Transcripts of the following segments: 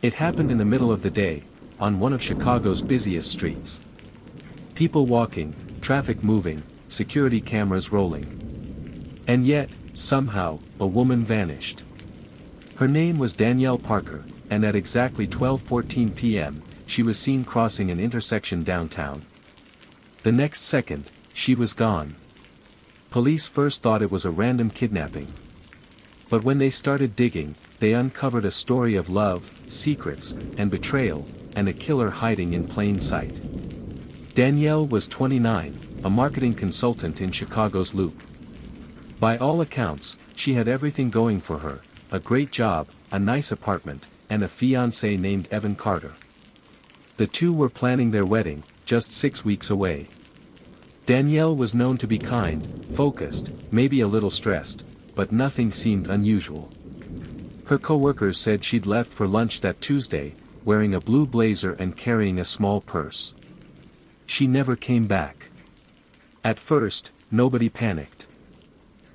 It happened in the middle of the day, on one of Chicago's busiest streets. People walking, traffic moving, security cameras rolling. And yet, somehow, a woman vanished. Her name was Danielle Parker, and at exactly 12:14 p.m., she was seen crossing an intersection downtown. The next second, she was gone. Police first thought it was a random kidnapping. But when they started digging, they uncovered a story of love, secrets, and betrayal, and a killer hiding in plain sight. Danielle was 29, a marketing consultant in Chicago's Loop. By all accounts, she had everything going for her, a great job, a nice apartment, and a fiancé named Evan Carter. The two were planning their wedding, just 6 weeks away. Danielle was known to be kind, focused, maybe a little stressed, but nothing seemed unusual. Her coworkers said she'd left for lunch that Tuesday, wearing a blue blazer and carrying a small purse. She never came back. At first, nobody panicked.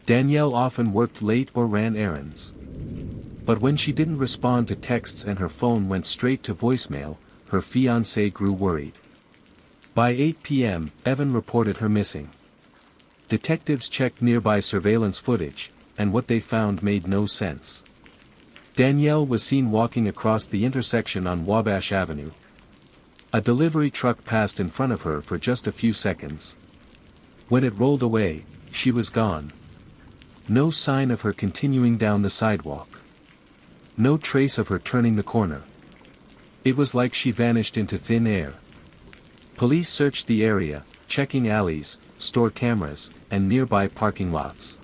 Danielle often worked late or ran errands. But when she didn't respond to texts and her phone went straight to voicemail, her fiancé grew worried. By 8 p.m., Evan reported her missing. Detectives checked nearby surveillance footage, and what they found made no sense. Danielle was seen walking across the intersection on Wabash Avenue. A delivery truck passed in front of her for just a few seconds. When it rolled away, she was gone. No sign of her continuing down the sidewalk. No trace of her turning the corner. It was like she vanished into thin air. Police searched the area, checking alleys, store cameras, and nearby parking lots.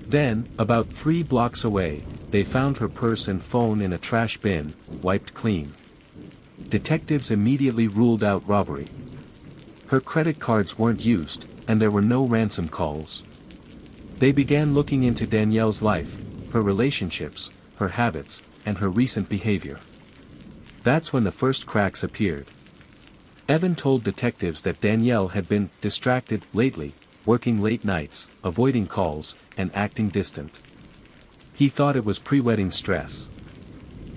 Then, about 3 blocks away, they found her purse and phone in a trash bin, wiped clean. Detectives immediately ruled out robbery. Her credit cards weren't used, and there were no ransom calls. They began looking into Danielle's life, her relationships, her habits, and her recent behavior. That's when the first cracks appeared. Evan told detectives that Danielle had been distracted lately, working late nights, avoiding calls, and acting distant. He thought it was pre-wedding stress.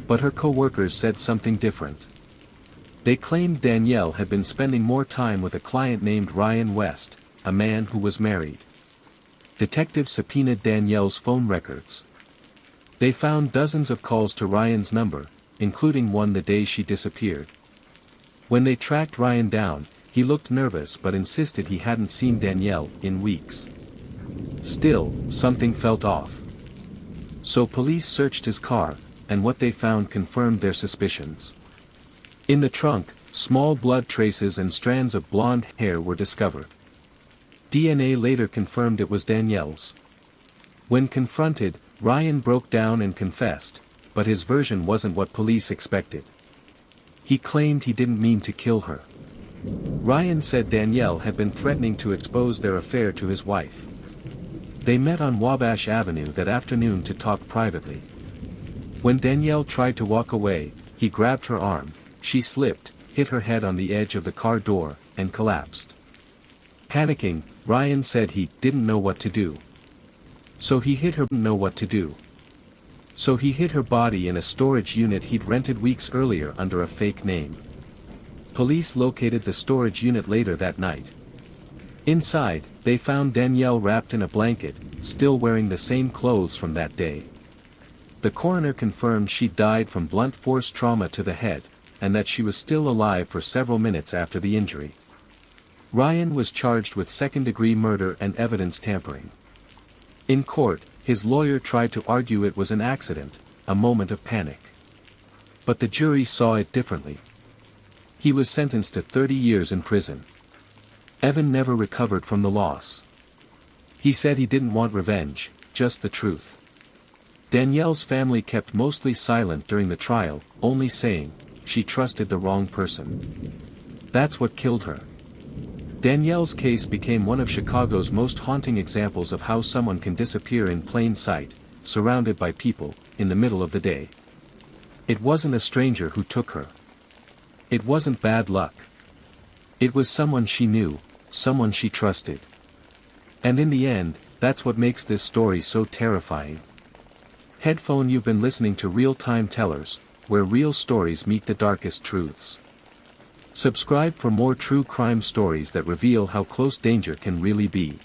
But her co-workers said something different. They claimed Danielle had been spending more time with a client named Ryan West, a man who was married. Detectives subpoenaed Danielle's phone records. They found dozens of calls to Ryan's number, including one the day she disappeared. When they tracked Ryan down, he looked nervous but insisted he hadn't seen Danielle in weeks. Still, something felt off. So police searched his car, and what they found confirmed their suspicions. In the trunk, small blood traces and strands of blonde hair were discovered. DNA later confirmed it was Danielle's. When confronted, Ryan broke down and confessed, but his version wasn't what police expected. He claimed he didn't mean to kill her. Ryan said Danielle had been threatening to expose their affair to his wife. They met on Wabash Avenue that afternoon to talk privately. When Danielle tried to walk away, he grabbed her arm, she slipped, hit her head on the edge of the car door, and collapsed. Panicking, Ryan said he didn't know what to do. So he hid her body in a storage unit he'd rented weeks earlier under a fake name. Police located the storage unit later that night. Inside, they found Danielle wrapped in a blanket, still wearing the same clothes from that day. The coroner confirmed she'd died from blunt force trauma to the head, and that she was still alive for several minutes after the injury. Ryan was charged with second-degree murder and evidence tampering. In court, his lawyer tried to argue it was an accident, a moment of panic. But the jury saw it differently. He was sentenced to 30 years in prison. Evan never recovered from the loss. He said he didn't want revenge, just the truth. Danielle's family kept mostly silent during the trial, only saying, she trusted the wrong person. That's what killed her. Danielle's case became one of Chicago's most haunting examples of how someone can disappear in plain sight, surrounded by people, in the middle of the day. It wasn't a stranger who took her. It wasn't bad luck. It was someone she knew, someone she trusted. And in the end, that's what makes this story so terrifying. Headphone, you've been listening to Real Time Tellers, where real stories meet the darkest truths. Subscribe for more true crime stories that reveal how close danger can really be.